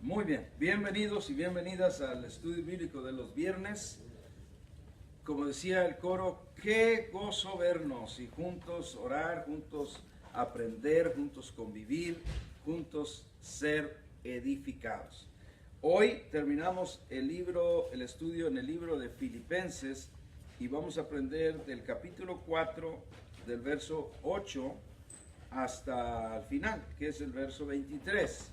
Muy bien, bienvenidos y bienvenidas al estudio bíblico de los viernes. Como decía el coro, qué gozo vernos y juntos orar, juntos aprender, juntos convivir, juntos ser edificados. Hoy terminamos el estudio en el libro de Filipenses y vamos a aprender del capítulo 4, del verso 8 hasta el final, que es el verso 23.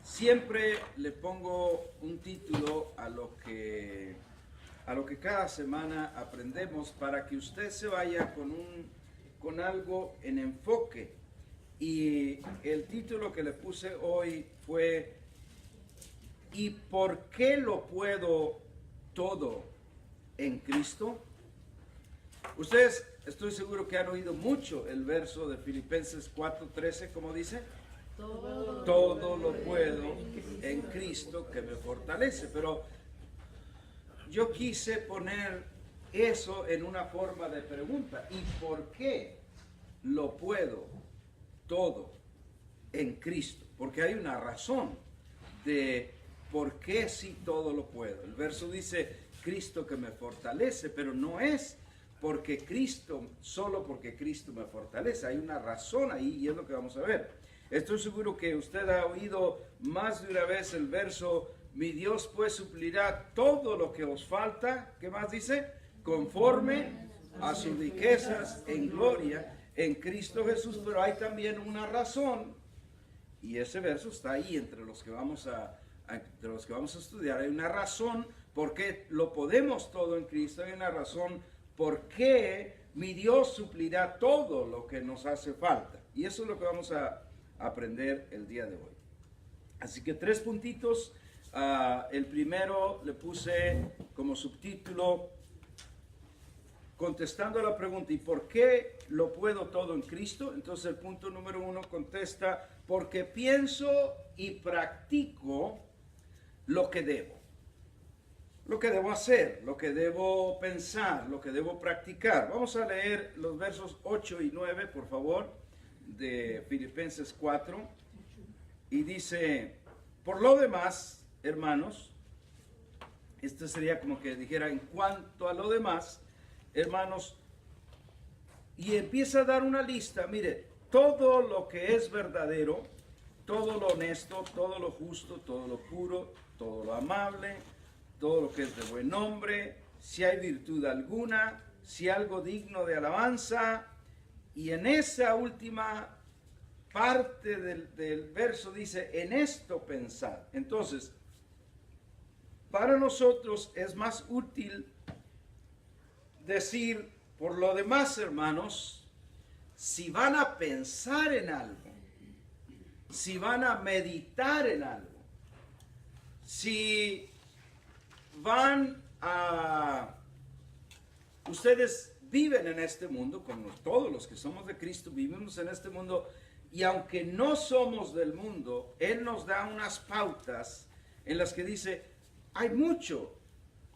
Siempre le pongo un título a lo que cada semana aprendemos para que usted se vaya con algo en enfoque. Y el título que le puse hoy fue ¿y por qué lo puedo todo en Cristo? Ustedes, estoy seguro que han oído mucho el verso de Filipenses 4:13, como dice. Todo lo puedo en Cristo que me fortalece. Pero yo quise poner eso en una forma de pregunta. ¿Y por qué lo puedo todo en Cristo? Porque hay una razón de por qué sí todo lo puedo. El verso dice Cristo que me fortalece, pero no es porque Cristo, solo porque Cristo me fortalece. Hay una razón ahí y es lo que vamos a ver. Estoy seguro que usted ha oído más de una vez el verso, mi Dios pues suplirá todo lo que os falta. ¿Qué más dice? Conforme a sus riquezas en gloria en Cristo Jesús. Pero hay también una razón, y ese verso está ahí entre los que vamos a estudiar. Hay una razón por qué lo podemos todo en Cristo. Hay una razón por qué mi Dios suplirá todo lo que nos hace falta. Y eso es lo que vamos a aprender el día de hoy. Así que 3 puntitos. El primero le puse como subtítulo contestando a la pregunta ¿y por qué lo puedo todo en Cristo? Entonces el punto número 1 contesta porque pienso y practico lo que debo hacer, lo que debo pensar, lo que debo practicar. Vamos a leer los versos 8 y 9, por favor, de Filipenses 4, y dice, por lo demás, hermanos, esto sería como que dijera, en cuanto a lo demás, hermanos, y empieza a dar una lista, mire, todo lo que es verdadero, todo lo honesto, todo lo justo, todo lo puro, todo lo amable, todo lo que es de buen nombre, si hay virtud alguna, si algo digno de alabanza. Y en esa última parte del verso dice, en esto pensad. Entonces, para nosotros es más útil decir, por lo demás, hermanos, si van a pensar en algo, si van a meditar en algo, si van a... Ustedes viven en este mundo, como todos los que somos de Cristo, vivimos en este mundo, y aunque no somos del mundo, Él nos da unas pautas en las que dice, hay mucho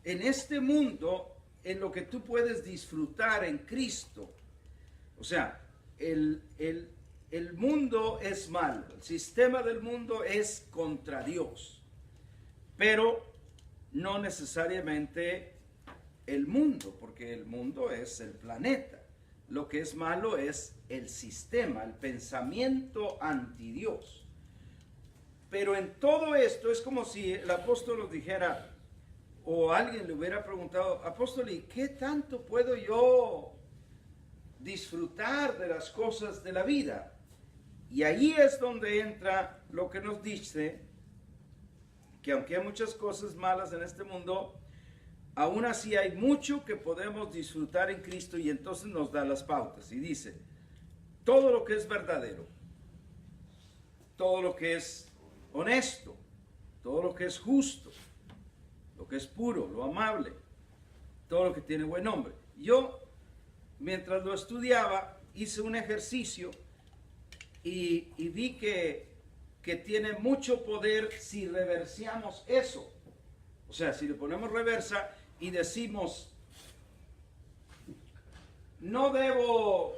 en este mundo en lo que tú puedes disfrutar en Cristo. O sea, el mundo es malo, el sistema del mundo es contra Dios, pero no necesariamente el mundo, porque el mundo es el planeta. Lo que es malo es el sistema, el pensamiento anti Dios. Pero en todo esto es como si el apóstol nos dijera, o alguien le hubiera preguntado, apóstol, ¿y qué tanto puedo yo disfrutar de las cosas de la vida? Y ahí es donde entra lo que nos dice, que aunque hay muchas cosas malas en este mundo, aún así hay mucho que podemos disfrutar en Cristo, y entonces nos da las pautas y dice, todo lo que es verdadero, todo lo que es honesto, todo lo que es justo, lo que es puro, lo amable, todo lo que tiene buen nombre. Yo, mientras lo estudiaba, hice un ejercicio y vi que tiene mucho poder si reversiamos eso. O sea, si le ponemos reversa y decimos, no debo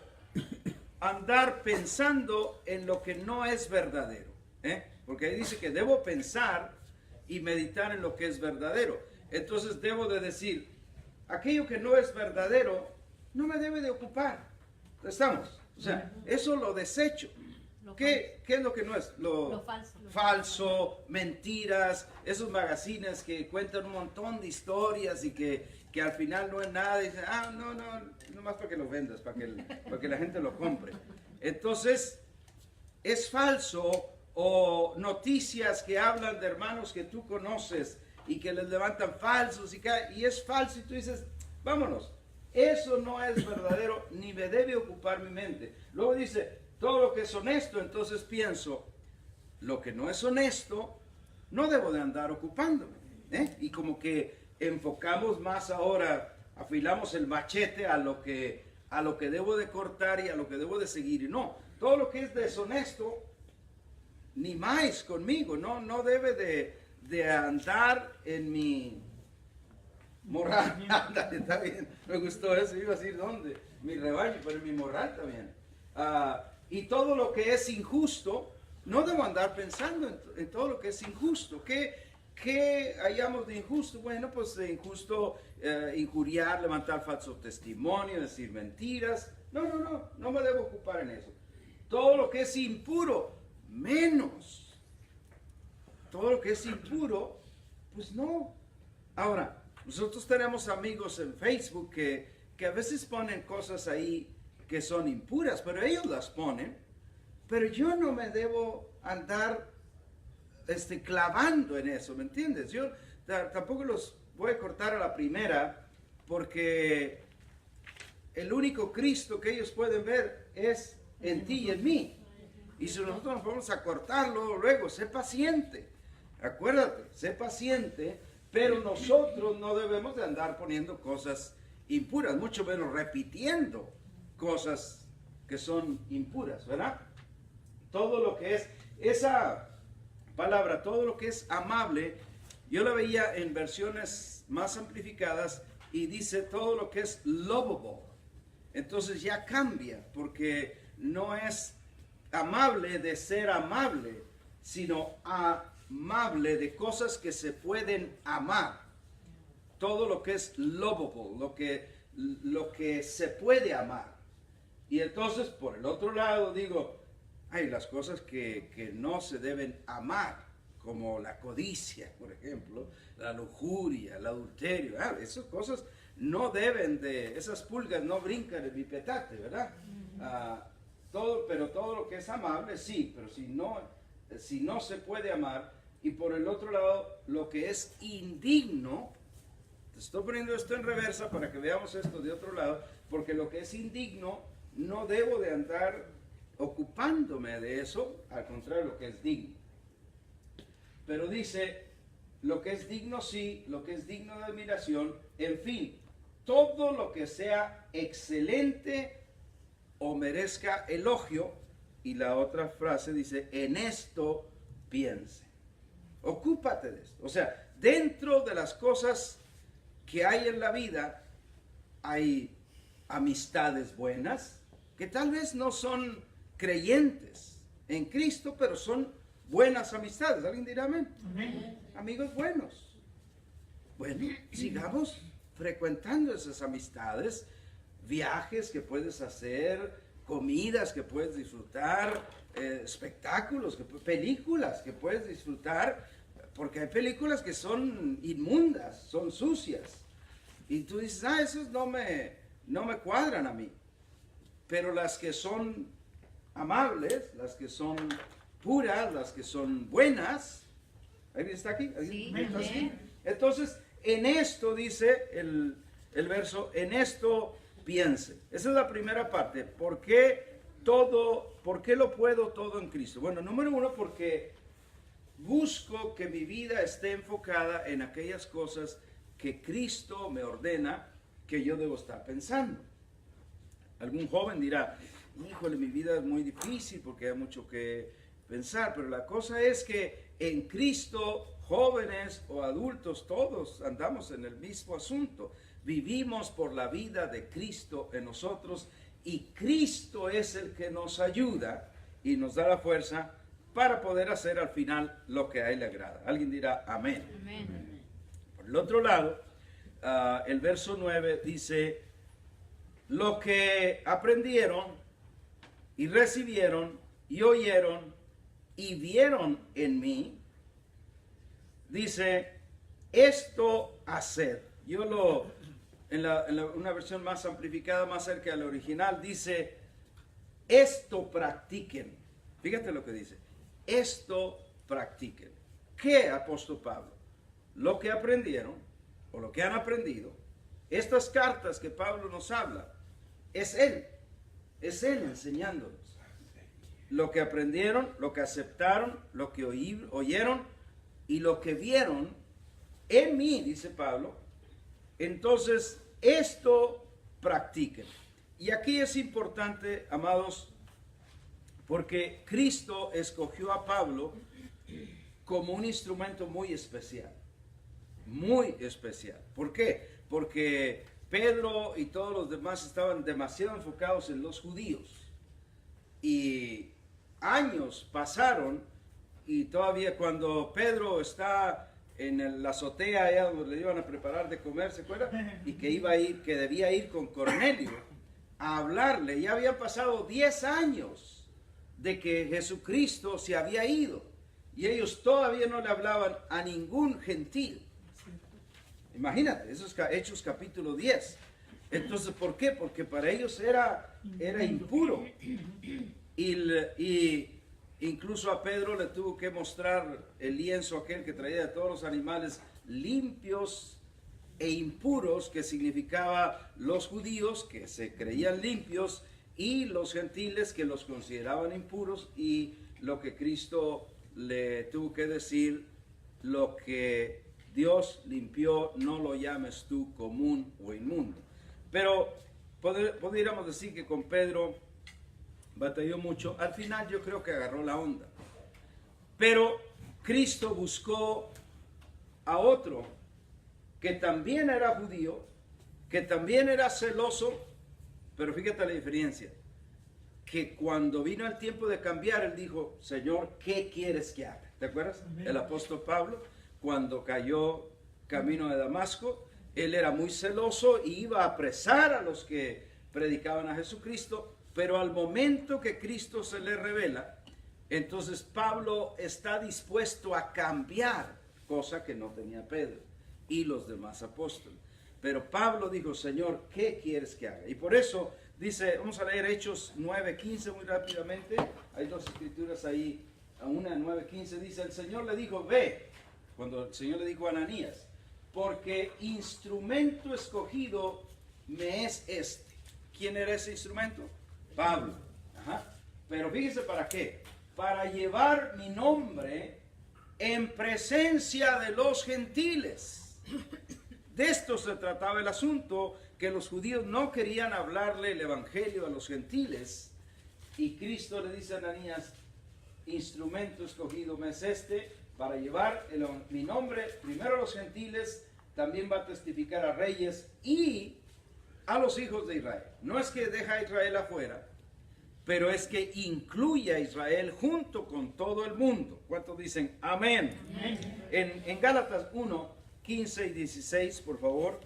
andar pensando en lo que no es verdadero. Porque ahí dice que debo pensar y meditar en lo que es verdadero. Entonces debo de decir, aquello que no es verdadero no me debe de ocupar. ¿Estamos? O sea, eso lo desecho. ¿Qué es lo que no es? Lo falso. Falso, mentiras, esos magazines que cuentan un montón de historias y que al final no es nada. Y dicen, no más para que lo vendas, para que la gente lo compre. Entonces, es falso, o noticias que hablan de hermanos que tú conoces y que les levantan falsos y es falso y tú dices, vámonos. Eso no es verdadero, ni me debe ocupar mi mente. Luego dice, todo lo que es honesto, entonces pienso, lo que no es honesto, no debo de andar ocupándome. Y como que enfocamos más ahora, afilamos el machete a lo que debo de cortar y a lo que debo de seguir. Y no, todo lo que es deshonesto, ni más conmigo, no debe de andar en mi morral. Ándale, está bien, me gustó eso, iba a decir dónde, mi rebaño, pero mi morral también. Y todo lo que es injusto, no debo andar pensando en todo lo que es injusto. ¿Qué hayamos de injusto? Bueno, pues de injusto injuriar, levantar falso testimonio, decir mentiras. No me debo ocupar en eso. Todo lo que es impuro, menos. Todo lo que es impuro, pues no. Ahora, nosotros tenemos amigos en Facebook que a veces ponen cosas ahí que son impuras, pero ellos las ponen, pero yo no me debo andar clavando en eso, ¿me entiendes? Yo tampoco los voy a cortar a la primera, porque el único Cristo que ellos pueden ver es en ti y en mí. Y si nosotros nos vamos a cortarlo, luego, sé paciente. Acuérdate, sé paciente, pero nosotros no debemos de andar poniendo cosas impuras, mucho menos repitiendo cosas que son impuras, ¿verdad? Todo lo que es, esa palabra, todo lo que es amable, yo la veía en versiones más amplificadas y dice todo lo que es lovable. Entonces ya cambia, porque no es amable de ser amable, sino amable de cosas que se pueden amar. Todo lo que es lovable, lo que se puede amar. Y entonces, por el otro lado, digo, hay las cosas que no se deben amar, como la codicia, por ejemplo, la lujuria, el adulterio. Esas cosas no deben de, esas pulgas no brincan en mi petate, ¿verdad? Pero todo lo que es amable, sí, pero si no se puede amar. Y por el otro lado, lo que es indigno, te estoy poniendo esto en reversa para que veamos esto de otro lado, porque lo que es indigno, no debo de andar ocupándome de eso, al contrario, lo que es digno. Pero dice, lo que es digno sí, lo que es digno de admiración, en fin, todo lo que sea excelente o merezca elogio. Y la otra frase dice, en esto piense. Ocúpate de esto. O sea, dentro de las cosas que hay en la vida, hay amistades buenas, que tal vez no son creyentes en Cristo, pero son buenas amistades. ¿Alguien dirá amén? Amén. Amigos buenos. Bueno, sigamos frecuentando esas amistades, viajes que puedes hacer, comidas que puedes disfrutar, espectáculos, películas que puedes disfrutar, porque hay películas que son inmundas, son sucias. Y tú dices, esos no me cuadran a mí. Pero las que son amables, las que son puras, las que son buenas, ¿alguien está aquí? Sí, ¿Está aquí? Entonces, en esto dice el verso, en esto piense. Esa es la primera parte. ¿Por qué lo puedo todo en Cristo? Bueno, número uno, porque busco que mi vida esté enfocada en aquellas cosas que Cristo me ordena que yo debo estar pensando. Algún joven dirá, híjole, mi vida es muy difícil porque hay mucho que pensar, pero la cosa es que en Cristo, jóvenes o adultos, todos andamos en el mismo asunto. Vivimos por la vida de Cristo en nosotros y Cristo es el que nos ayuda y nos da la fuerza para poder hacer al final lo que a Él le agrada. Alguien dirá amén. Amén. Por el otro lado, el verso 9 dice, lo que aprendieron y recibieron y oyeron y vieron en mí, dice, esto hacer. Una versión más amplificada, más cerca al original, dice, esto practiquen. Fíjate lo que dice, esto practiquen. ¿Qué, apóstol Pablo? Lo que aprendieron, o lo que han aprendido, estas cartas que Pablo nos habla, es Él enseñándonos. Lo que aprendieron, lo que aceptaron, lo que oyeron y lo que vieron en mí, dice Pablo. Entonces, esto practiquen. Y aquí es importante, amados, porque Cristo escogió a Pablo como un instrumento muy especial. Muy especial. ¿Por qué? Porque Pedro y todos los demás estaban demasiado enfocados en los judíos. Y años pasaron y todavía cuando Pedro está en la azotea allá donde le iban a preparar de comer, ¿se acuerda? Y que debía ir con Cornelio a hablarle. Ya habían pasado 10 años de que Jesucristo se había ido y ellos todavía no le hablaban a ningún gentil. Imagínate, eso es Hechos capítulo 10. Entonces, ¿por qué? Porque para ellos era impuro. Y incluso a Pedro le tuvo que mostrar el lienzo aquel que traía de todos los animales limpios e impuros, que significaba los judíos que se creían limpios y los gentiles que los consideraban impuros, y lo que Cristo le tuvo que decir, lo que Dios limpió no lo llames tú común o inmundo. Pero podríamos decir que con Pedro batalló mucho. Al final yo creo que agarró la onda. Pero Cristo buscó a otro que también era judío, que también era celoso, pero fíjate la diferencia, que cuando vino el tiempo de cambiar, él dijo, Señor, ¿qué quieres que haga? ¿Te acuerdas? Amén. El apóstol Pablo, cuando cayó camino de Damasco, él era muy celoso y iba a apresar a los que predicaban a Jesucristo, pero al momento que Cristo se le revela, entonces Pablo está dispuesto a cambiar, cosa que no tenía Pedro y los demás apóstoles. Pero Pablo dijo, Señor, ¿qué quieres que haga? Y por eso dice, vamos a leer Hechos 9:15 muy rápidamente. Hay dos escrituras ahí, una 9:15 dice, el Señor le dijo, ve, cuando el Señor le dijo a Ananías, porque instrumento escogido me es este. ¿Quién era ese instrumento? Pablo. Ajá. Pero fíjese para qué. Para llevar mi nombre en presencia de los gentiles. De esto se trataba el asunto, que los judíos no querían hablarle el evangelio a los gentiles. Y Cristo le dice a Ananías, instrumento escogido me es este, para llevar mi nombre primero a los gentiles, también va a testificar a reyes y a los hijos de Israel. No es que deja a Israel afuera, pero es que incluye a Israel junto con todo el mundo. ¿Cuántos dicen amén? Amén. En Gálatas 1:15 y 16, por favor.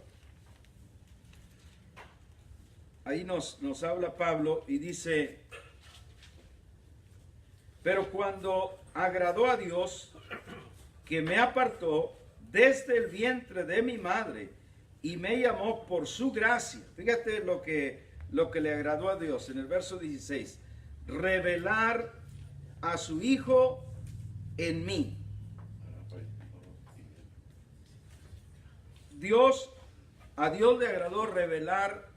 Ahí nos habla Pablo y dice, pero cuando agradó a Dios, que me apartó desde el vientre de mi madre y me llamó por su gracia. Fíjate lo que le agradó a Dios en el verso 16. Revelar a su Hijo en mí. A Dios le agradó revelar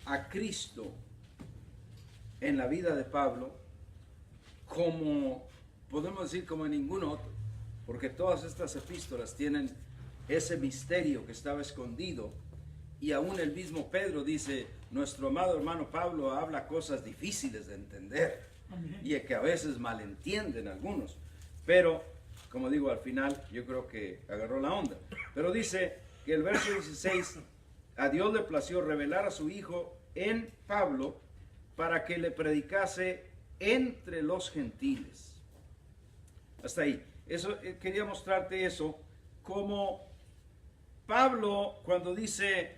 a Cristo en la vida de Pablo, como podemos decir como en ningún otro, porque todas estas epístolas tienen ese misterio que estaba escondido, y aún el mismo Pedro dice, nuestro amado hermano Pablo habla cosas difíciles de entender. Amén. Y que a veces malentienden algunos, pero como digo, al final yo creo que agarró la onda. Pero dice que el verso 16, a Dios le plació revelar a su Hijo en Pablo para que le predicase entre los gentiles. Hasta ahí. Eso, quería mostrarte eso, como Pablo cuando dice,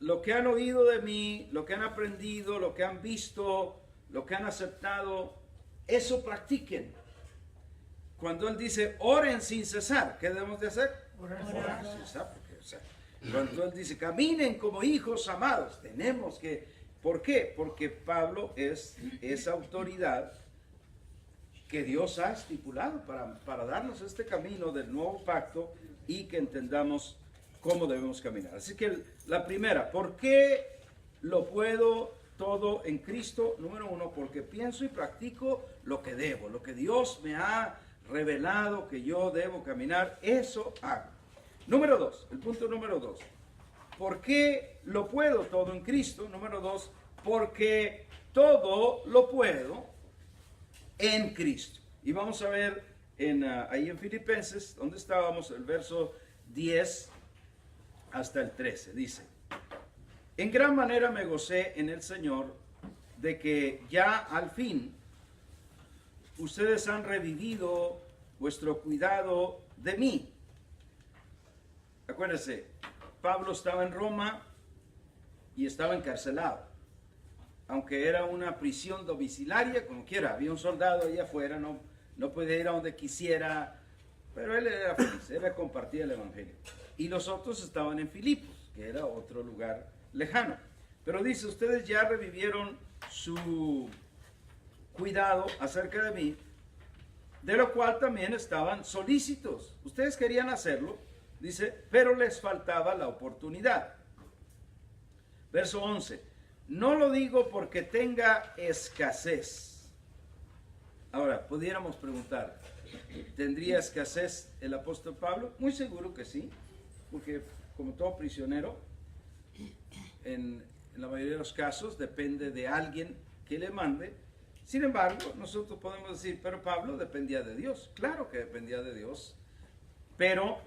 lo que han oído de mí, lo que han aprendido, lo que han visto, lo que han aceptado, eso practiquen. Cuando él dice, oren sin cesar, ¿qué debemos de hacer? Orar sin cesar. Porque, o sea, cuando él dice, caminen como hijos amados, tenemos que... ¿Por qué? Porque Pablo es esa autoridad que Dios ha estipulado para darnos este camino del nuevo pacto y que entendamos cómo debemos caminar. Así que la primera, ¿por qué lo puedo todo en Cristo? Número uno, porque pienso y practico lo que debo, lo que Dios me ha revelado que yo debo caminar, eso hago. Número dos, el punto número dos, ¿por qué lo puedo todo en Cristo? Número dos, porque todo lo puedo en Cristo. Y vamos a ver ahí en Filipenses, donde estábamos, el verso 10 hasta el 13, dice, en gran manera me gocé en el Señor de que ya al fin ustedes han revivido vuestro cuidado de mí. Acuérdense, Pablo estaba en Roma y estaba encarcelado. Aunque era una prisión domiciliaria, como quiera, había un soldado allá afuera, no podía ir a donde quisiera, pero él era feliz, él compartía el evangelio. Y los otros estaban en Filipos, que era otro lugar lejano. Pero dice, ustedes ya revivieron su cuidado acerca de mí, de lo cual también estaban solícitos. Ustedes querían hacerlo, dice, pero les faltaba la oportunidad. Verso 11. No lo digo porque tenga escasez. Ahora, pudiéramos preguntar, ¿tendría escasez el apóstol Pablo? Muy seguro que sí, porque como todo prisionero, en la mayoría de los casos depende de alguien que le mande. Sin embargo, nosotros podemos decir, pero Pablo dependía de Dios. Claro que dependía de Dios, pero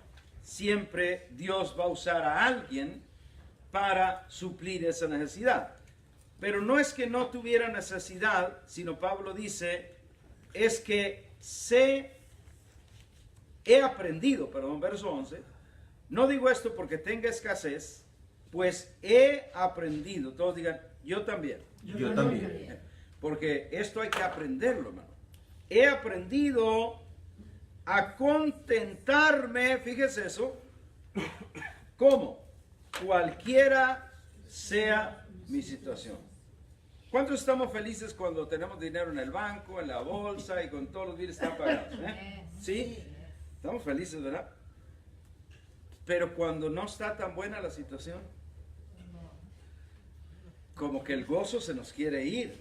siempre Dios va a usar a alguien para suplir esa necesidad. Pero no es que no tuviera necesidad, sino Pablo dice, es que he aprendido, verso 11, no digo esto porque tenga escasez, pues he aprendido, todos digan, yo también. Yo también. Porque esto hay que aprenderlo, hermano. He aprendido a contentarme, fíjese eso, como cualquiera sea mi situación. ¿Cuántos estamos felices cuando tenemos dinero en el banco, en la bolsa y con todos los bienes están pagados? ¿Sí? Estamos felices, ¿verdad? Pero cuando no está tan buena la situación, como que el gozo se nos quiere ir.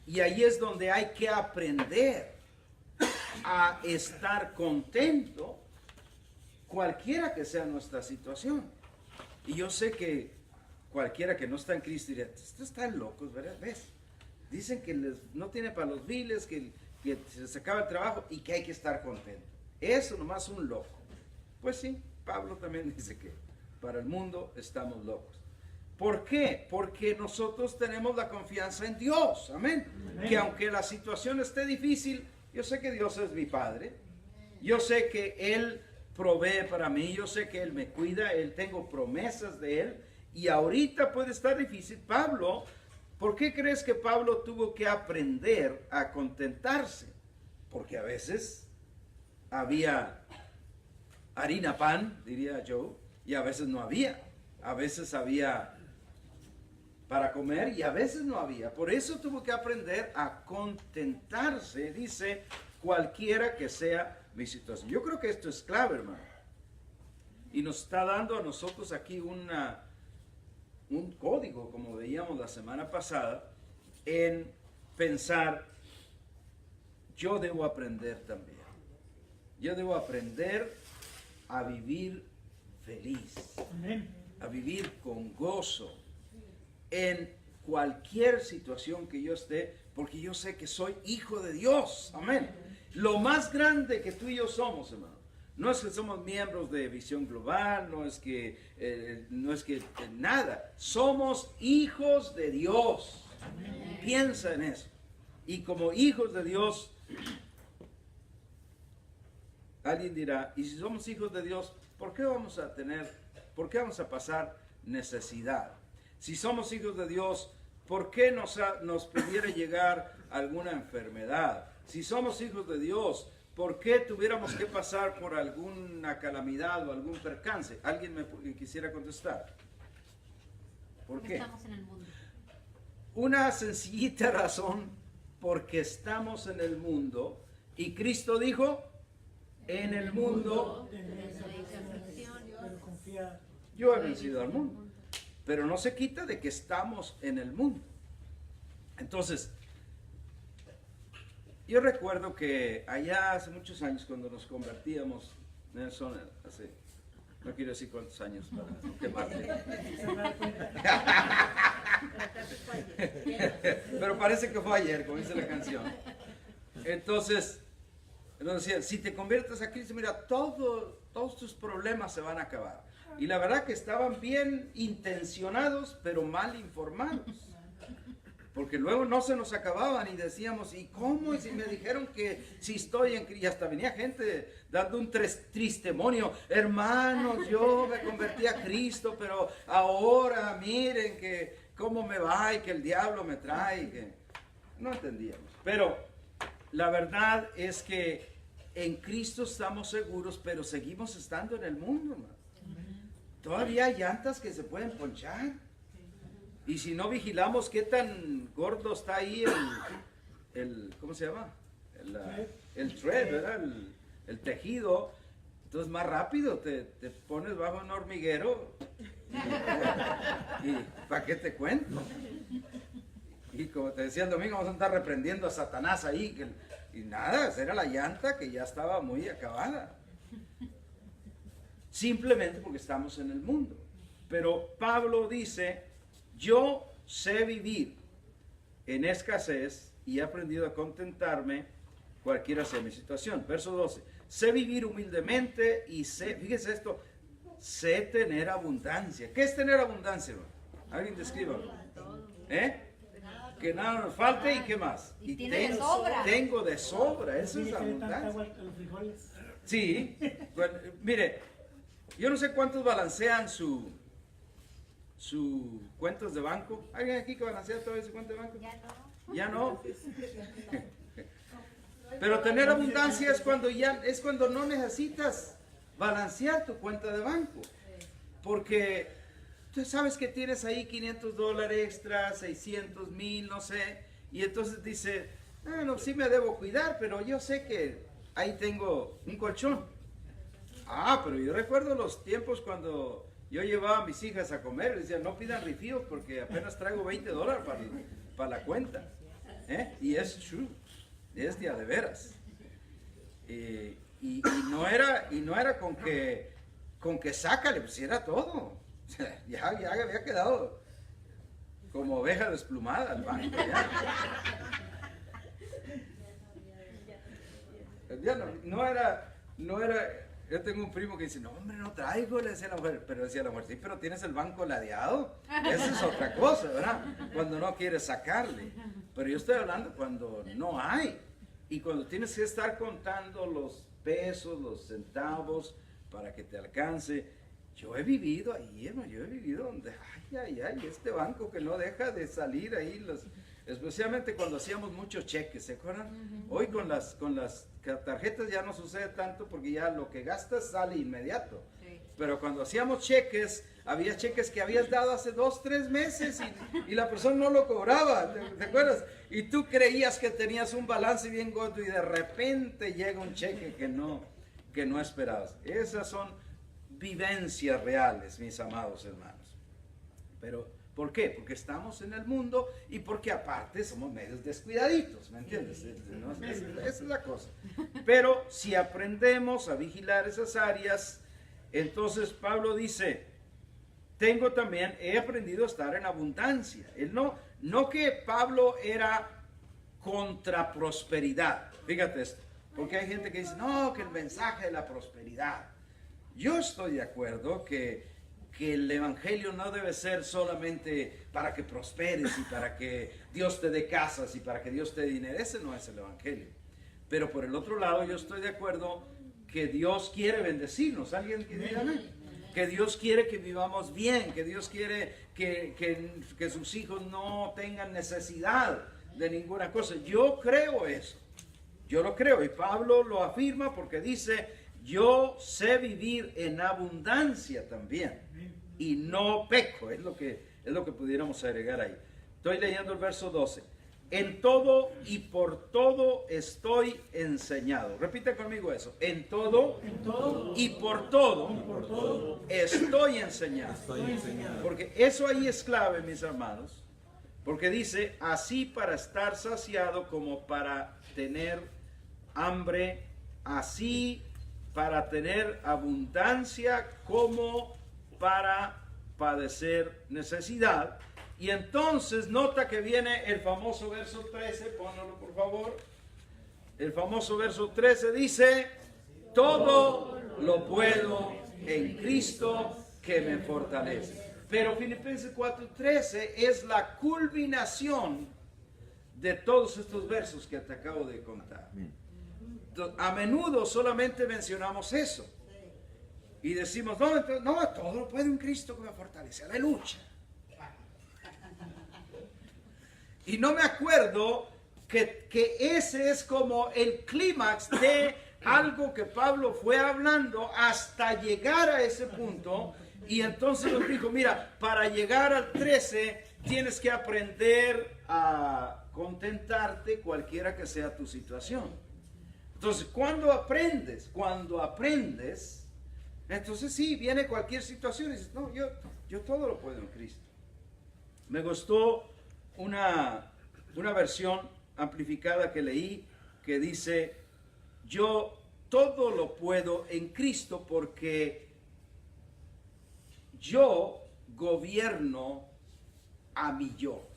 Y ahí es donde hay que aprender a estar contento, cualquiera que sea nuestra situación. Y yo sé que cualquiera que no está en Cristo diría, estos están locos, ¿verdad? ¿Ves? Dicen que no tiene para los biles, que se les acaba el trabajo y que hay que estar contento. Eso nomás un loco. Pues sí, Pablo también dice que para el mundo estamos locos. ¿Por qué? Porque nosotros tenemos la confianza en Dios. Amén. Amén. Que aunque la situación esté difícil, yo sé que Dios es mi Padre. Yo sé que Él provee para mí. Yo sé que Él me cuida. Tengo promesas de Él. Y ahorita puede estar difícil. Pablo, ¿por qué crees que Pablo tuvo que aprender a contentarse? Porque a veces había harina, pan, diría yo, y a veces no había. A veces había para comer y a veces no había. Por eso tuvo que aprender a contentarse, dice, cualquiera que sea mi situación. Yo creo que esto es clave, hermano. Y nos está dando a nosotros aquí un código, como veíamos la semana pasada, en pensar, yo debo aprender también. Yo debo aprender a vivir feliz, a vivir con gozo en cualquier situación que yo esté, porque yo sé que soy hijo de Dios. Amén. Lo más grande que tú y yo somos, hermano, no es que somos miembros de Visión Global, no es que nada, somos hijos de Dios. Amén. Piensa en eso. Y como hijos de Dios, alguien dirá, y si somos hijos de Dios, por qué vamos a pasar necesidad? Si somos hijos de Dios, ¿por qué nos pudiera llegar alguna enfermedad? Si somos hijos de Dios, ¿por qué tuviéramos que pasar por alguna calamidad o algún percance? ¿Alguien me quisiera contestar? ¿Por qué? Estamos en el mundo. Una sencillita razón, porque estamos en el mundo y Cristo dijo, en el mundo yo he vencido al mundo. Pero no se quita de que estamos en el mundo. Entonces, yo recuerdo que allá hace muchos años cuando nos convertíamos, Nelson, hace, no quiero decir cuántos años para quemarte. Pero parece que fue ayer, como dice la canción. Entonces, nos decía, si te conviertes a Cristo, mira, todos tus problemas se van a acabar. Y la verdad que estaban bien intencionados, pero mal informados. Porque luego no se nos acababan y decíamos, ¿y cómo? Y si me dijeron que si estoy en Cristo, y hasta venía gente dando un testimonio, hermanos, yo me convertí a Cristo, pero ahora miren que cómo me va y que el diablo me trae. Que... No entendíamos. Pero la verdad es que en Cristo estamos seguros, pero seguimos estando en el mundo, hermano. Todavía hay llantas que se pueden ponchar. Y si no vigilamos qué tan gordo está ahí ¿cómo se llama? El thread, ¿verdad? El tejido. Entonces más rápido te pones bajo un hormiguero. Y ¿para qué te cuento? Y como te decía el domingo, vamos a andar reprendiendo a Satanás ahí. Y nada, era la llanta que ya estaba muy acabada. Simplemente porque estamos en el mundo. Pero Pablo dice, yo sé vivir en escasez y he aprendido a contentarme cualquiera sea mi situación. Verso 12, sé vivir humildemente y sé, fíjese esto, sé tener abundancia. ¿Qué es tener abundancia, hermano? Alguien descríbalo. Que nada nos falte y qué más. Y tengo de sobra, eso es abundancia. Sí, bueno, mire, yo no sé cuántos balancean su cuentas de banco. ¿Alguien aquí que balancea todavía su cuenta de banco? Ya no. Pero tener abundancia es cuando no necesitas balancear tu cuenta de banco. Porque tú sabes que tienes ahí $500 extra, 600,000, no sé. Y entonces dice, bueno, sí me debo cuidar, pero yo sé que ahí tengo un colchón. Pero yo recuerdo los tiempos cuando yo llevaba a mis hijas a comer, les decía, no pidan refíos porque apenas traigo $20 para la cuenta. Y es true, es de veras. Y no era con que sácale, pues era todo. Ya había quedado como oveja desplumada el banco. Ya no era. Yo tengo un primo que dice, no hombre, no traigo, le decía la mujer, pero decía la mujer, sí, pero tienes el banco ladeado, eso es otra cosa, ¿verdad? Cuando no quieres sacarle, pero yo estoy hablando cuando no hay, y cuando tienes que estar contando los pesos, los centavos, para que te alcance. Yo he vivido ahí, hermano, yo he vivido donde, este banco que no deja de salir ahí, especialmente cuando hacíamos muchos cheques, ¿se acuerdan? Hoy con las tarjetas ya no sucede tanto porque ya lo que gastas sale inmediato. Sí. Pero cuando hacíamos cheques, había cheques que habías dado hace 2, 3 meses y la persona no lo cobraba, ¿te acuerdas? Y tú creías que tenías un balance bien gordo y de repente llega un cheque que no esperabas. Esas son vivencias reales, mis amados hermanos. Pero ¿por qué? Porque estamos en el mundo y porque aparte somos medios descuidaditos, ¿me entiendes? Esa es la cosa. Pero si aprendemos a vigilar esas áreas, entonces Pablo dice, he aprendido a estar en abundancia. No que Pablo era contra prosperidad, fíjate esto, porque hay gente que dice, no, que el mensaje de la prosperidad. Yo estoy de acuerdo que el evangelio no debe ser solamente para que prosperes y para que Dios te dé casas y para que Dios te dé dinero. Ese no es el evangelio. Pero por el otro lado, yo estoy de acuerdo que Dios quiere bendecirnos. ¿Alguien que diga amén? Que Dios quiere que vivamos bien, que Dios quiere que sus hijos no tengan necesidad de ninguna cosa. Yo creo eso. Yo lo creo. Y Pablo lo afirma porque dice, yo sé vivir en abundancia también. Y no peco. Es lo que pudiéramos agregar ahí. Estoy leyendo el verso 12. En todo y por todo estoy enseñado. Repita conmigo eso. En todo y por todo estoy enseñado. Porque eso ahí es clave, mis hermanos. Porque dice, así para estar saciado como para tener hambre, así para tener abundancia como para padecer necesidad. Y entonces nota que viene el famoso verso 13, pónganlo por favor. El famoso verso 13 dice, todo lo puedo en Cristo que me fortalece. Pero Filipenses 4:13 es la culminación de todos estos versos que te acabo de contar. A menudo solamente mencionamos eso. Y decimos, no, todo lo puedo en Cristo que me fortalece. Aleluya. Y no me acuerdo que ese es como el clímax de algo que Pablo fue hablando hasta llegar a ese punto. Y entonces nos dijo, mira, para llegar al 13 tienes que aprender a contentarte cualquiera que sea tu situación. Entonces, cuando aprendes, entonces sí, viene cualquier situación y dices, no, yo todo lo puedo en Cristo. Me gustó una versión amplificada que leí que dice, yo todo lo puedo en Cristo porque yo gobierno a mi yo.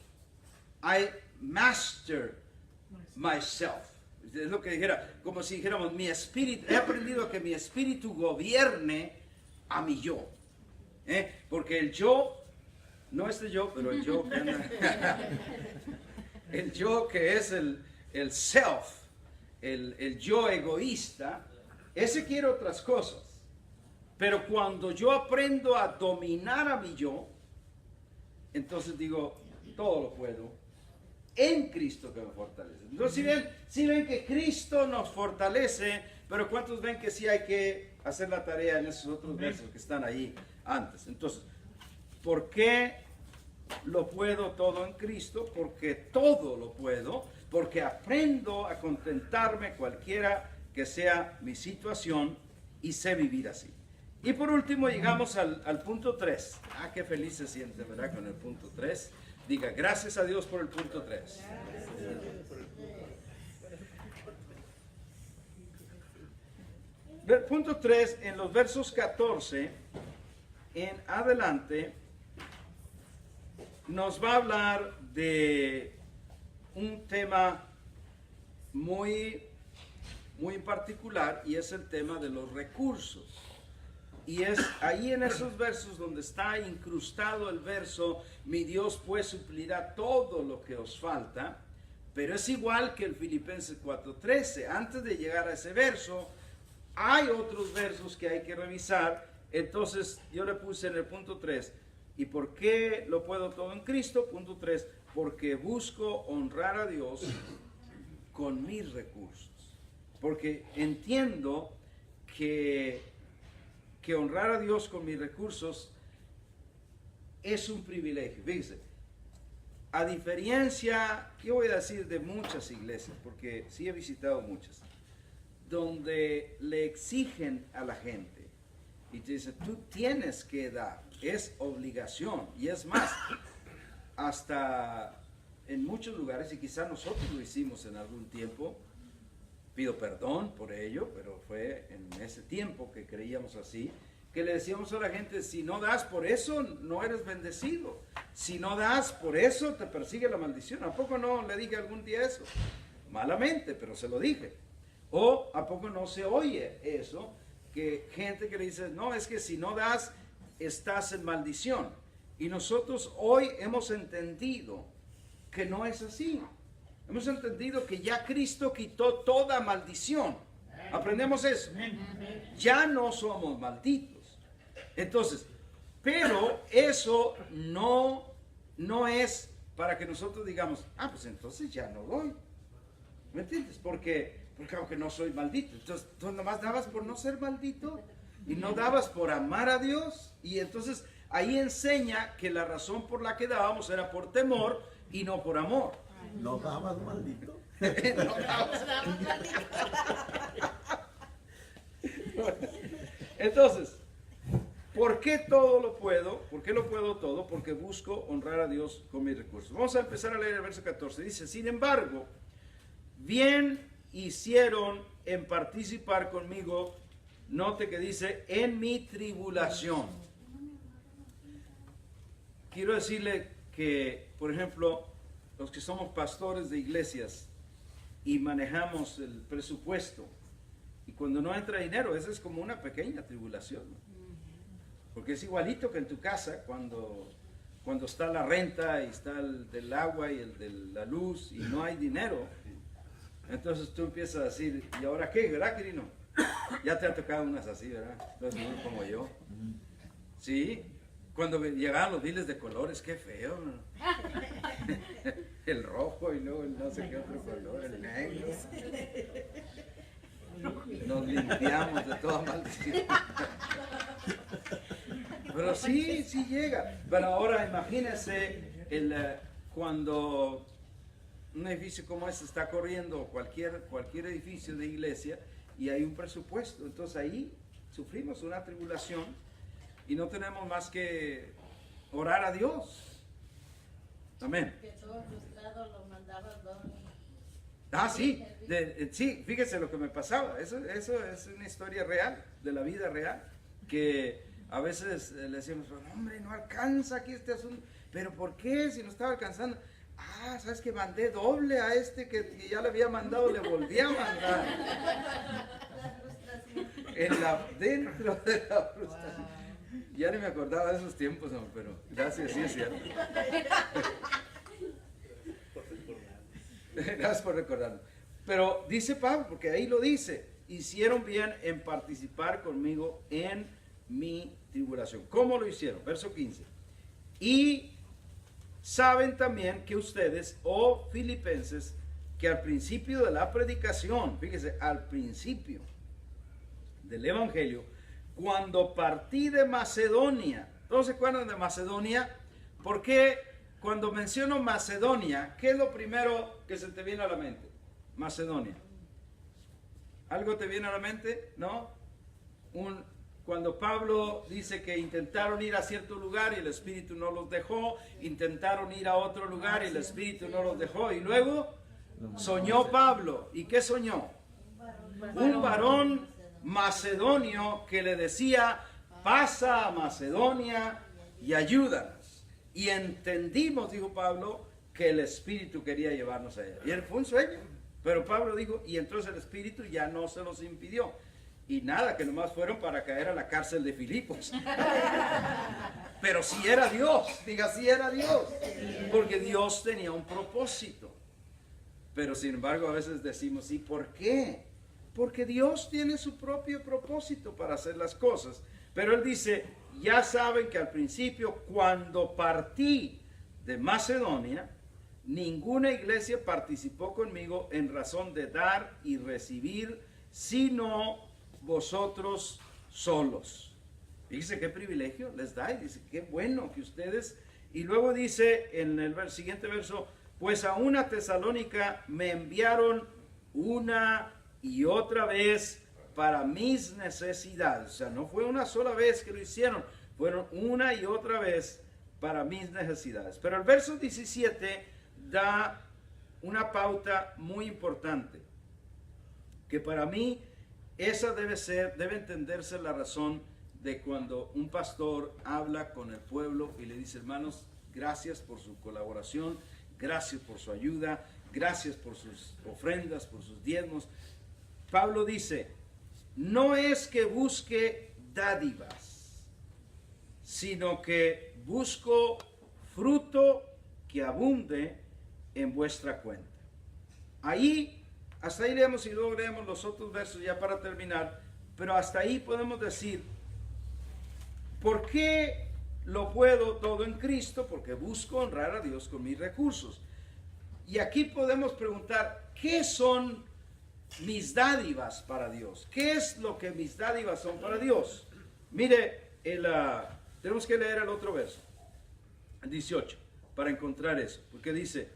I master myself. Es lo que dijera, como si dijéramos, mi espíritu, he aprendido a que mi espíritu gobierne a mi yo. Porque el yo, no este yo, pero el yo que anda, el yo que es el self, el yo egoísta, ese quiere otras cosas. Pero cuando yo aprendo a dominar a mi yo, entonces digo, todo lo puedo en Cristo que me fortalece. Entonces, si ven que Cristo nos fortalece, pero ¿cuántos ven que sí hay que hacer la tarea en esos otros versos que están ahí antes? Entonces, ¿por qué lo puedo todo en Cristo? Porque todo lo puedo, porque aprendo a contentarme cualquiera que sea mi situación y sé vivir así. Y por último llegamos al punto 3. Ah, qué feliz se siente, ¿verdad? Con el punto 3. Diga, gracias a Dios por el punto 3. Punto 3, en los versos 14 en adelante, nos va a hablar de un tema muy particular, y es el tema de los recursos. Y es ahí en esos versos donde está incrustado el verso, mi Dios pues suplirá todo lo que os falta. Pero es igual que el Filipenses 4:13. Antes de llegar a ese verso, hay otros versos que hay que revisar. Entonces yo le puse en el punto 3, ¿y por qué lo puedo todo en Cristo? Punto 3, porque busco honrar a Dios con mis recursos. Porque entiendo que honrar a Dios con mis recursos es un privilegio. Fíjense, a diferencia, ¿qué voy a decir de muchas iglesias? Porque sí he visitado muchas, donde le exigen a la gente y te dicen, tú tienes que dar, es obligación. Y es más, hasta en muchos lugares, y quizás nosotros lo hicimos en algún tiempo, pido perdón por ello, pero fue en ese tiempo que creíamos así, que le decíamos a la gente, si no das por eso, no eres bendecido. Si no das por eso, te persigue la maldición. ¿A poco no le dije algún día eso? Malamente, pero se lo dije. O ¿a poco no se oye eso? Que gente que le dice, no, es que si no das, estás en maldición. Y nosotros hoy hemos entendido que no es así. Hemos entendido que ya Cristo quitó toda maldición. Aprendemos eso. Ya no somos malditos. Entonces, pero eso no es para que nosotros digamos, pues entonces ya no doy. ¿Me entiendes? Porque aunque no soy maldito, entonces tú nomás dabas por no ser maldito y no dabas por amar a Dios. Y entonces ahí enseña que la razón por la que dábamos era por temor y no por amor. ¿No dabas maldito? No dabas. Entonces, ¿por qué todo lo puedo? ¿Por qué lo puedo todo? Porque busco honrar a Dios con mis recursos. Vamos a empezar a leer el verso 14. Dice, sin embargo, bien hicieron en participar conmigo, note que dice, en mi tribulación. Quiero decirle que, por ejemplo, los que somos pastores de iglesias y manejamos el presupuesto, y cuando no entra dinero, esa es como una pequeña tribulación, ¿no? Porque es igualito que en tu casa, cuando está la renta y está el del agua y el de la luz y no hay dinero. Entonces tú empiezas a decir, ¿y ahora qué? ¿Verdad, Quirino? Ya te ha tocado unas así, ¿verdad? Entonces, no como yo. Sí, cuando llegaban los biles de colores, qué feo, ¿no? El rojo y luego el no sé qué otro color, el negro. Nos limpiamos de toda maldición. Pero sí llega. Pero ahora imagínense cuando un edificio como este está corriendo, cualquier edificio de iglesia, y hay un presupuesto. Entonces ahí sufrimos una tribulación y no tenemos más que orar a Dios. Amén. Que todo frustrado lo mandaba doble. Sí, sí, fíjese lo que me pasaba. Eso es una historia real, de la vida real, que a veces le decíamos, hombre, no alcanza aquí este asunto. ¿Pero por qué? Si no estaba alcanzando. ¿Sabes que mandé doble a este que ya le había mandado, le volví a mandar? Dentro de la frustración. Ya ni me acordaba de esos tiempos, no, pero gracias, sí es cierto. Gracias por recordarlo. Pero dice Pablo, porque ahí lo dice, hicieron bien en participar conmigo en mi tribulación. ¿Cómo lo hicieron? Verso 15. Y saben también que ustedes, filipenses, que al principio de la predicación, fíjese, al principio del evangelio, cuando partí de Macedonia, ¿todos se acuerdan de Macedonia? Porque cuando menciono Macedonia, ¿qué es lo primero que se te viene a la mente? Macedonia. ¿Algo te viene a la mente? ¿No? Cuando Pablo dice que intentaron ir a cierto lugar y el Espíritu no los dejó, intentaron ir a otro lugar y el Espíritu no los dejó, y luego soñó Pablo. ¿Y qué soñó? Un varón macedonio que le decía, pasa a Macedonia y ayúdanos. Y entendimos, dijo Pablo, que el Espíritu quería llevarnos allá. Y fue un sueño. Pero Pablo dijo, y entonces el Espíritu ya no se los impidió. Y nada, que nomás fueron para caer a la cárcel de Filipos. Pero si era Dios, diga, si era Dios. Porque Dios tenía un propósito. Pero sin embargo a veces decimos, ¿y por qué? Porque Dios tiene su propio propósito para hacer las cosas. Pero Él dice, ya saben que al principio, cuando partí de Macedonia, ninguna iglesia participó conmigo en razón de dar y recibir, sino vosotros solos. Fíjense qué privilegio les da, y dice, qué bueno que ustedes. Y luego dice en el siguiente verso, pues a una Tesalónica me enviaron una y otra vez para mis necesidades. O sea, no fue una sola vez que lo hicieron, fueron una y otra vez para mis necesidades. Pero el verso 17 da una pauta muy importante, que para mí esa debe entenderse la razón de cuando un pastor habla con el pueblo y le dice, hermanos, gracias por su colaboración, gracias por su ayuda, gracias por sus ofrendas, por sus diezmos. Pablo dice, no es que busque dádivas, sino que busco fruto que abunde en vuestra cuenta. Ahí hasta ahí leemos y luego leemos los otros versos ya para terminar, pero hasta ahí podemos decir, ¿por qué lo puedo todo en Cristo? Porque busco honrar a Dios con mis recursos. Y aquí podemos preguntar, ¿qué son mis dádivas para Dios? ¿Qué es lo que mis dádivas son para Dios? Mire, tenemos que leer el otro verso, el 18, para encontrar eso, porque dice,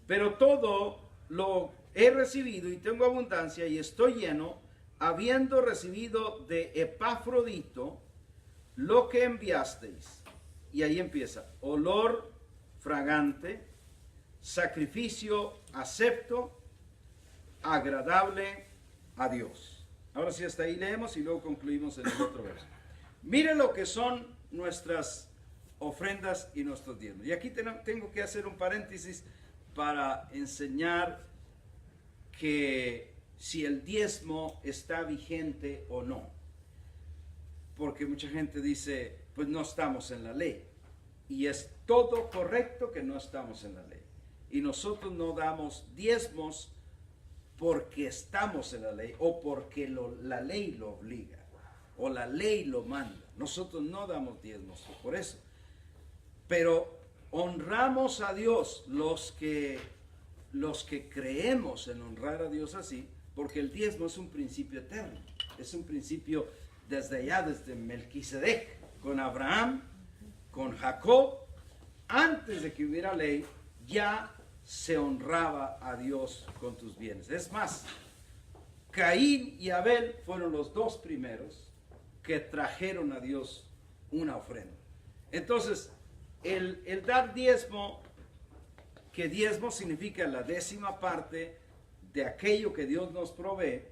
pero todo lo he recibido y tengo abundancia y estoy lleno, habiendo recibido de Epafrodito lo que enviasteis. Y ahí empieza, olor fragante, sacrificio acepto, agradable a Dios. Ahora sí, hasta ahí leemos y luego concluimos en el otro verso. Miren lo que son nuestras ofrendas y nuestros diezmos. Y aquí tengo que hacer un paréntesis para enseñar que si el diezmo está vigente o no. Porque mucha gente dice, pues no estamos en la ley. Y es todo correcto que no estamos en la ley. Y nosotros no damos diezmos porque estamos en la ley o porque la ley lo obliga o la ley lo manda. Nosotros no damos diezmos por eso. Pero honramos a Dios los que creemos en honrar a Dios así, porque el diezmo es un principio eterno. Es un principio desde allá, desde Melquisedec, con Abraham, con Jacob. Antes de que hubiera ley, ya se honraba a Dios con tus bienes. Es más, Caín y Abel fueron los dos primeros que trajeron a Dios una ofrenda. Entonces, el dar diezmo, que diezmo significa la 10ª parte de aquello que Dios nos provee,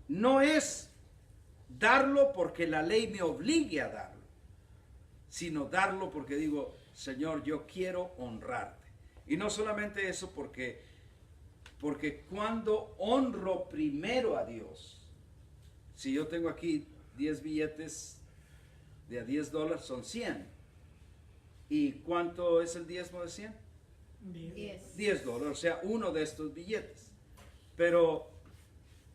no es darlo porque la ley me obligue a darlo, sino darlo porque digo, Señor, yo quiero honrarte. Y no solamente eso, porque cuando honro primero a Dios, si yo tengo aquí 10 billetes de a $10, son 100. ¿Y cuánto es el diezmo de 100? 10. $10, o sea, uno de estos billetes. Pero,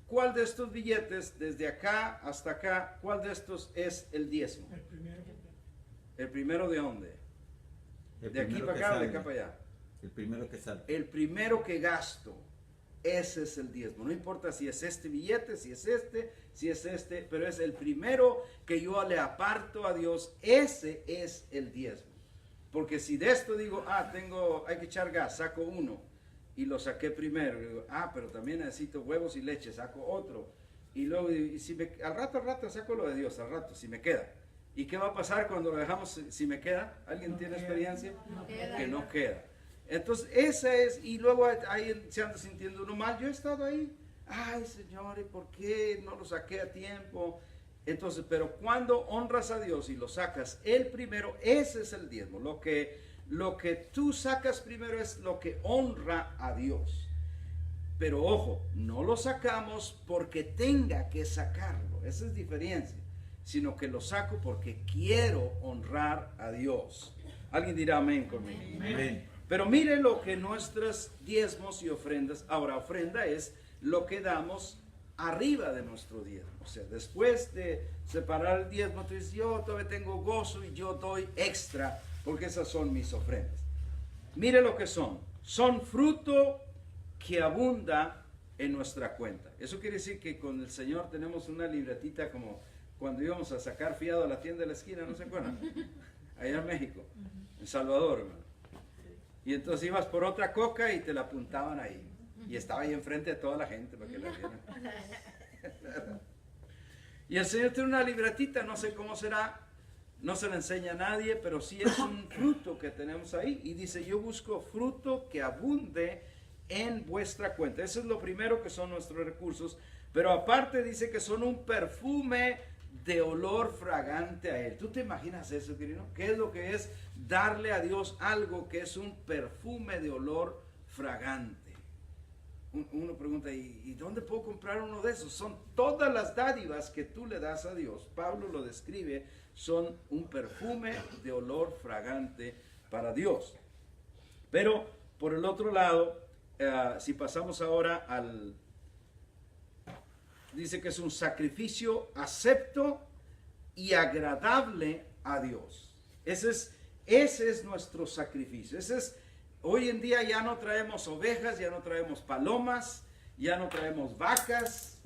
¿cuál de estos billetes, desde acá hasta acá, cuál de estos es el diezmo? El primero. ¿El primero de dónde? El ¿De aquí primero para que acá o de salga. acá para allá? El primero que sale. El primero que gasto, ese es el diezmo. No importa si es este billete, si es este, pero es el primero que yo le aparto a Dios, ese es el diezmo. Porque si de esto digo, hay que echar gas, saco uno y lo saqué primero, digo, pero también necesito huevos y leche, saco otro. Y luego, al rato saco lo de Dios, al rato, si me queda. ¿Y qué va a pasar cuando lo dejamos si me queda? ¿Alguien tiene experiencia? No queda. Que no queda. Entonces, esa es, y luego ahí se anda sintiendo uno mal. Yo he estado ahí, ay Señor, ¿y por qué no lo saqué a tiempo? Entonces, pero cuando honras a Dios y lo sacas el primero, ese es el diezmo. Lo que tú sacas primero es lo que honra a Dios. Pero ojo, no lo sacamos porque tenga que sacarlo, esa es diferencia, sino que lo saco porque quiero honrar a Dios. Alguien dirá amén conmigo. Amén. Pero miren lo que nuestros diezmos y ofrendas, ahora ofrenda es lo que damos arriba de nuestro diezmo. O sea, después de separar el diezmo, tú dices, yo todavía tengo gozo y yo doy extra, porque esas son mis ofrendas. Mire lo que son. Son fruto que abunda en nuestra cuenta. Eso quiere decir que con el Señor tenemos una libretita como cuando íbamos a sacar fiado a la tienda de la esquina, ¿no se acuerdan? Allá en México, en Salvador, hermano. Y entonces ibas por otra coca y te la apuntaban ahí. Y estaba ahí enfrente de toda la gente para que la vieran. Y el Señor tiene una libretita, no sé cómo será, no se la enseña a nadie, pero sí es un fruto que tenemos ahí. Y dice, yo busco fruto que abunde en vuestra cuenta. Eso es lo primero, que son nuestros recursos. Pero aparte dice que son un perfume de olor fragante a Él. ¿Tú te imaginas eso, querido? ¿Qué es lo que es darle a Dios algo que es un perfume de olor fragante? Uno pregunta, ¿y dónde puedo comprar uno de esos? Son todas las dádivas que tú le das a Dios. Pablo lo describe, son un perfume de olor fragante para Dios. Pero por el otro lado, si pasamos ahora dice que es un sacrificio acepto y agradable a Dios. Ese es nuestro sacrificio. Hoy en día ya no traemos ovejas, ya no traemos palomas, ya no traemos vacas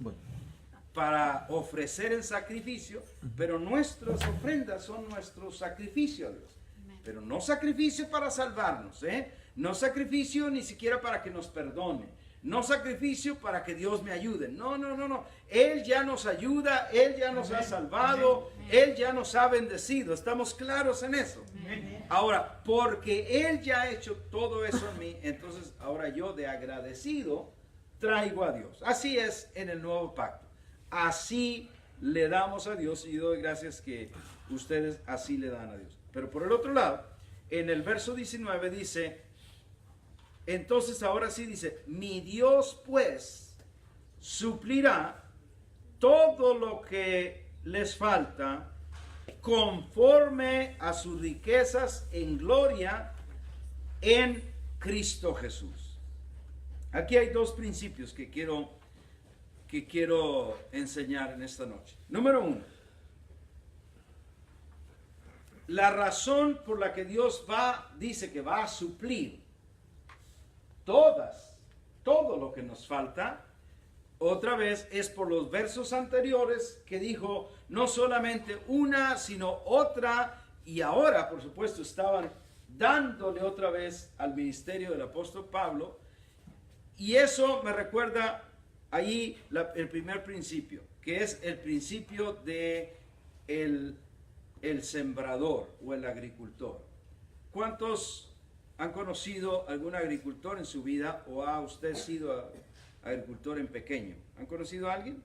para ofrecer en sacrificio, pero nuestras ofrendas son nuestro sacrificio a Dios. Pero no sacrificio para salvarnos, no sacrificio ni siquiera para que nos perdone, no sacrificio para que Dios me ayude. No. Él ya nos ayuda, Él ya nos ha salvado, Él ya nos ha bendecido. Estamos claros en eso. Ahora, porque Él ya ha hecho todo eso en mí, entonces ahora yo de agradecido traigo a Dios. Así es en el nuevo pacto. Así le damos a Dios y doy gracias que ustedes así le dan a Dios. Pero por el otro lado, en el verso 19 dice, entonces ahora sí dice, mi Dios pues suplirá todo lo que les falta conforme a sus riquezas en gloria en Cristo Jesús. Aquí hay dos principios que quiero enseñar en esta noche. Número uno, la razón por la que Dios dice que va a suplir todo lo que nos falta, otra vez es por los versos anteriores que dijo no solamente una, sino otra, y ahora, por supuesto, estaban dándole otra vez al ministerio del apóstol Pablo, y eso me recuerda ahí el primer principio, que es el principio de el sembrador o el agricultor. ¿Cuántos han conocido algún agricultor en su vida o ha usted sido agricultor en pequeño? ¿Han conocido a alguien?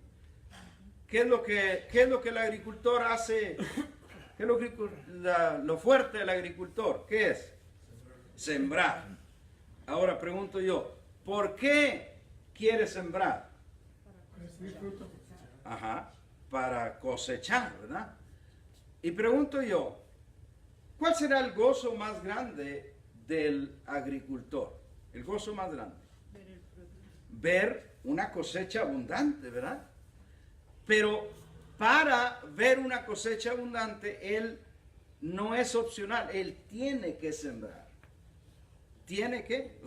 ¿Qué es lo que el agricultor hace? ¿Qué es lo fuerte del agricultor? ¿Qué es? Sembrar. Ahora pregunto yo, ¿por qué quiere sembrar? Para cosechar, ¿verdad? Y pregunto yo, ¿cuál será el gozo más grande del agricultor? El gozo más grande. Ver una cosecha abundante, ¿verdad? Pero para ver una cosecha abundante, él no es opcional, él tiene que sembrar. Tiene que,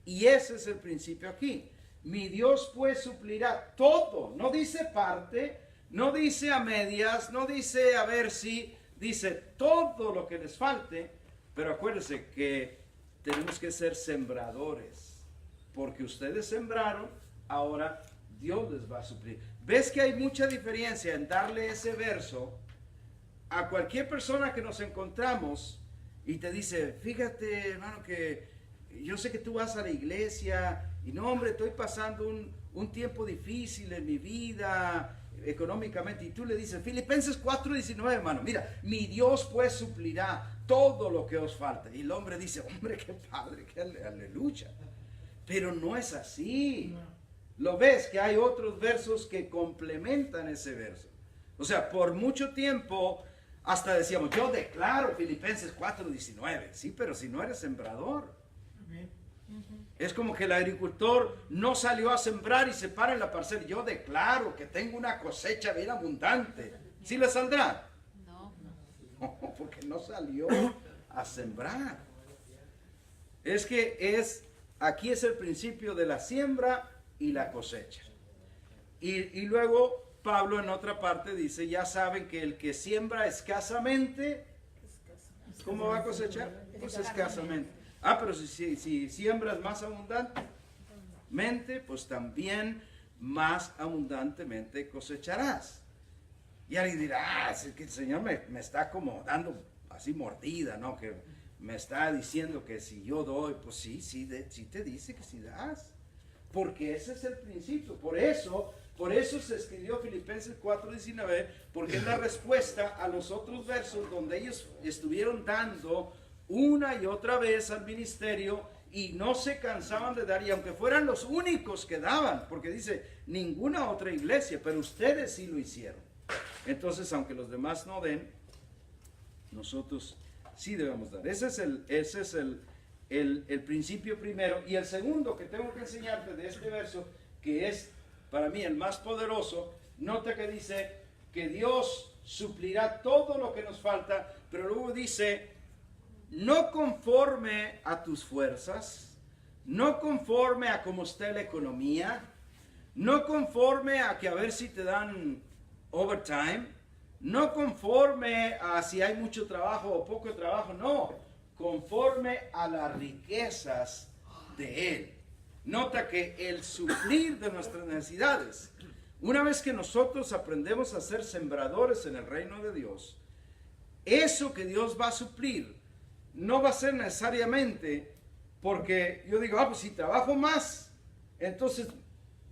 y ese es el principio aquí. Mi Dios pues suplirá todo, no dice parte, no dice a medias, no dice a ver si, dice todo lo que les falte, pero acuérdense que tenemos que ser sembradores, porque ustedes sembraron, ahora Dios les va a suplir. ¿Ves que hay mucha diferencia en darle ese verso a cualquier persona que nos encontramos y te dice, fíjate hermano que yo sé que tú vas a la iglesia y no hombre, estoy pasando un tiempo difícil en mi vida económicamente, y tú le dices, Filipenses 4:19, hermano, mira, mi Dios pues suplirá todo lo que os falta. Y el hombre dice, hombre, qué padre, qué aleluya. Pero no es así. Lo ves que hay otros versos que complementan ese verso. Por mucho tiempo hasta decíamos, yo declaro Filipenses 4:19. Sí, pero si no eres sembrador. Es como que el agricultor no salió a sembrar y se para en la parcela. Yo declaro que tengo una cosecha bien abundante. ¿Sí le saldrá? No, porque no salió a sembrar. Es que aquí es el principio de la siembra y la cosecha. Y luego Pablo en otra parte dice, ya saben que el que siembra escasamente, ¿cómo va a cosechar? Pues escasamente. Pero si siembras más abundantemente, pues también más abundantemente cosecharás. Y alguien dirá, es que el Señor me está como dando así mordida, ¿no? Que me está diciendo que si yo doy, pues sí te dice que si das. Porque ese es el principio. Por eso se escribió Filipenses 4:19, porque es la respuesta a los otros versos donde ellos estuvieron dando una y otra vez al ministerio y no se cansaban de dar, y aunque fueran los únicos que daban, porque dice, ninguna otra iglesia, pero ustedes sí lo hicieron. Entonces, aunque los demás no den, nosotros sí debemos dar. Ese es el principio primero. Y el segundo que tengo que enseñarte de este verso, que es para mí el más poderoso, nota que dice que Dios suplirá todo lo que nos falta, pero luego dice, no conforme a tus fuerzas, no conforme a cómo está la economía, no conforme a que a ver si te dan overtime, no conforme a si hay mucho trabajo o poco trabajo, no, conforme a las riquezas de Él. Nota que el suplir de nuestras necesidades, una vez que nosotros aprendemos a ser sembradores en el reino de Dios, eso que Dios va a suplir no va a ser necesariamente porque yo digo, pues si trabajo más, entonces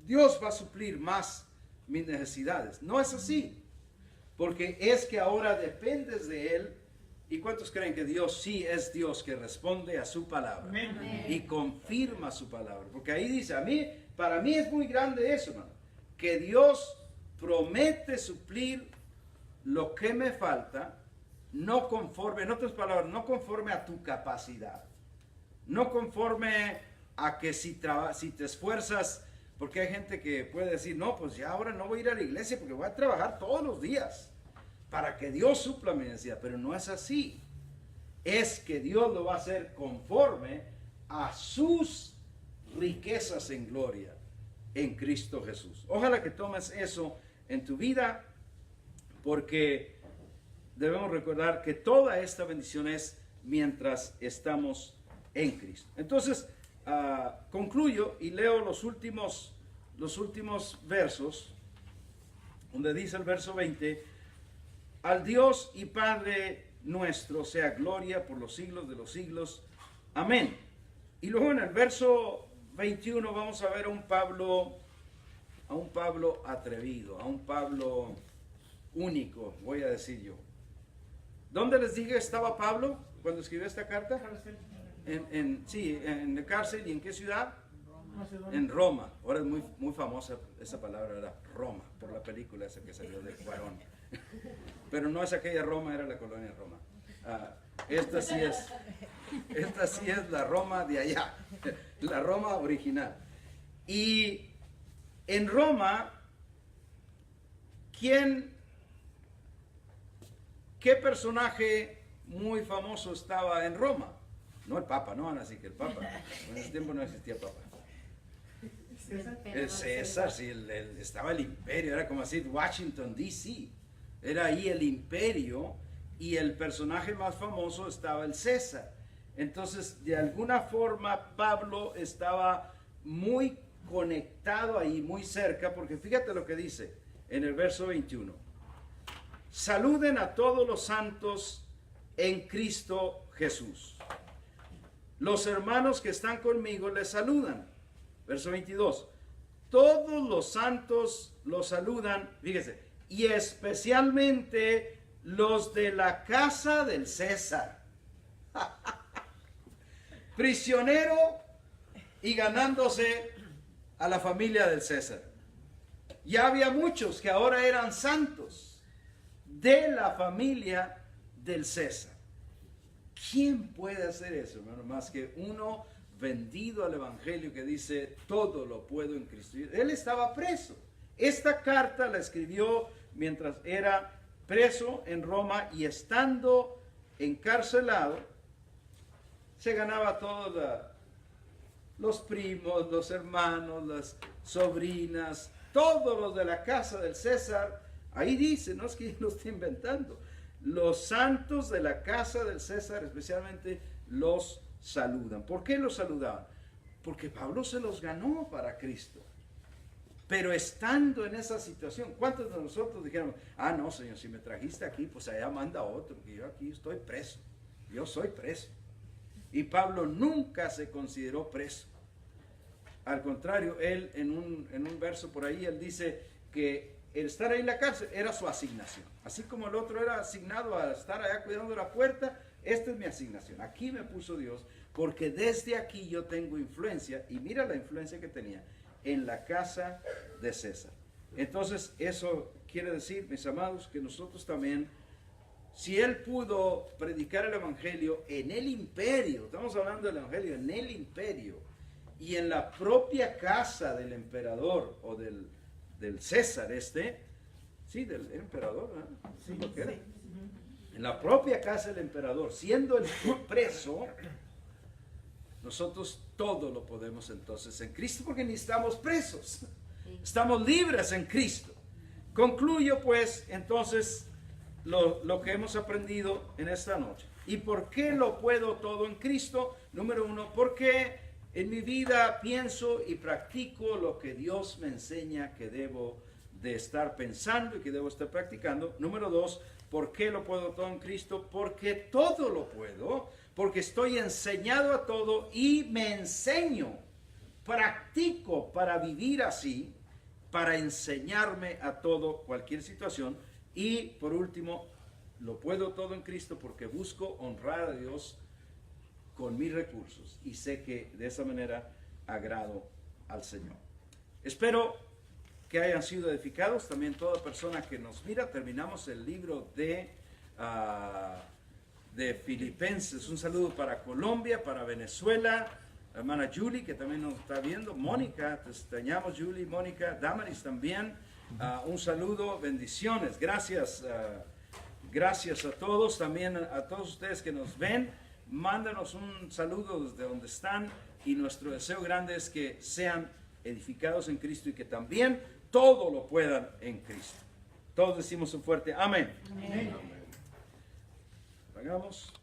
Dios va a suplir más mis necesidades. No es así, porque es que ahora dependes de Él. ¿Y cuántos creen que Dios sí es Dios que responde a su palabra? Amén. Y confirma su palabra? Porque ahí dice, para mí es muy grande eso, hermano, que Dios promete suplir lo que me falta, no conforme, en otras palabras, no conforme a tu capacidad, no conforme a que si te esfuerzas, porque hay gente que puede decir, no, pues ya ahora no voy a ir a la iglesia porque voy a trabajar todos los días para que Dios supla mi necesidad, pero no es así. Es que Dios lo va a hacer conforme a sus riquezas en gloria en Cristo Jesús. Ojalá que tomes eso en tu vida, porque debemos recordar que toda esta bendición es mientras estamos en Cristo. Entonces, concluyo y leo los últimos versos, donde dice el verso 20, al Dios y Padre nuestro sea gloria por los siglos de los siglos. Amén. Y luego en el verso 21 vamos a ver a un Pablo atrevido, a un Pablo único, voy a decir yo. ¿Dónde les dije estaba Pablo cuando escribió esta carta? En la cárcel. ¿Y en qué ciudad? En Roma. Ahora es muy famosa esa palabra, era Roma, por la película esa que salió de Cuarón. Pero no es aquella Roma, era la colonia Roma. Esta sí es la Roma de allá, la Roma original. Y en Roma, ¿qué personaje muy famoso estaba en Roma? No el Papa, no, así que el Papa, en ese tiempo no existía Papa. El César, sí, estaba el imperio, era como decir Washington DC, era ahí el imperio y el personaje más famoso estaba el César. Entonces, de alguna forma, Pablo estaba muy conectado ahí, muy cerca, porque fíjate lo que dice en el verso 21. Saluden a todos los santos en Cristo Jesús. Los hermanos que están conmigo les saludan. Verso 22. Todos los santos los saludan, fíjese, y especialmente los de la casa del César. Prisionero y ganándose a la familia del César. Ya había muchos que ahora eran santos de la familia del César. ¿Quién puede hacer eso, hermano? Más que uno vendido al evangelio que dice, todo lo puedo en Cristo. Él estaba preso. Esta carta la escribió mientras era preso en Roma, y estando encarcelado, se ganaba todos los primos, los hermanos, las sobrinas, todos los de la casa del César. Ahí dice, no es que yo lo esté inventando, los santos de la casa del César especialmente los saludan. ¿Por qué los saludaban? Porque Pablo se los ganó para Cristo. Pero estando en esa situación, ¿cuántos de nosotros dijeron, no, Señor, si me trajiste aquí, pues allá manda otro, que yo aquí estoy preso, yo soy preso? Y Pablo nunca se consideró preso. Al contrario, él en un verso por ahí, él dice que el estar ahí en la cárcel era su asignación. Así como el otro era asignado a estar allá cuidando la puerta, esta es mi asignación. Aquí me puso Dios, porque desde aquí yo tengo influencia, y mira la influencia que tenía en la casa de César. Entonces, eso quiere decir, mis amados, que nosotros también Si él pudo predicar el evangelio en el imperio, estamos hablando del evangelio en el imperio, y en la propia casa del emperador o del César sí, del emperador, ¿eh? Sí, lo que era. En la propia casa del emperador, siendo el preso, nosotros todo lo podemos entonces en Cristo, porque ni estamos presos, estamos libres en Cristo. Concluyo pues entonces lo que hemos aprendido en esta noche. ¿Y por qué lo puedo todo en Cristo? Número uno, porque en mi vida pienso y practico lo que Dios me enseña que debo de estar pensando y que debo estar practicando. Número dos, ¿por qué lo puedo todo en Cristo? Porque todo lo puedo, porque estoy enseñado a todo y me enseño, practico para vivir así, para enseñarme a todo, cualquier situación. Y por último, lo puedo todo en Cristo porque busco honrar a Dios con mis recursos y sé que de esa manera agrado al Señor. Espero que hayan sido edificados, también toda persona que nos mira. Terminamos el libro de Filipenses. Un saludo para Colombia, para Venezuela, hermana Julie, que también nos está viendo, Mónica, te extrañamos Julie, Mónica, Damaris también, un saludo, bendiciones, gracias a todos, también a todos ustedes que nos ven, mándanos un saludo desde donde están, y nuestro deseo grande es que sean edificados en Cristo y que también todo lo puedan en Cristo. Todos decimos un fuerte amén. Amén. Hagamos.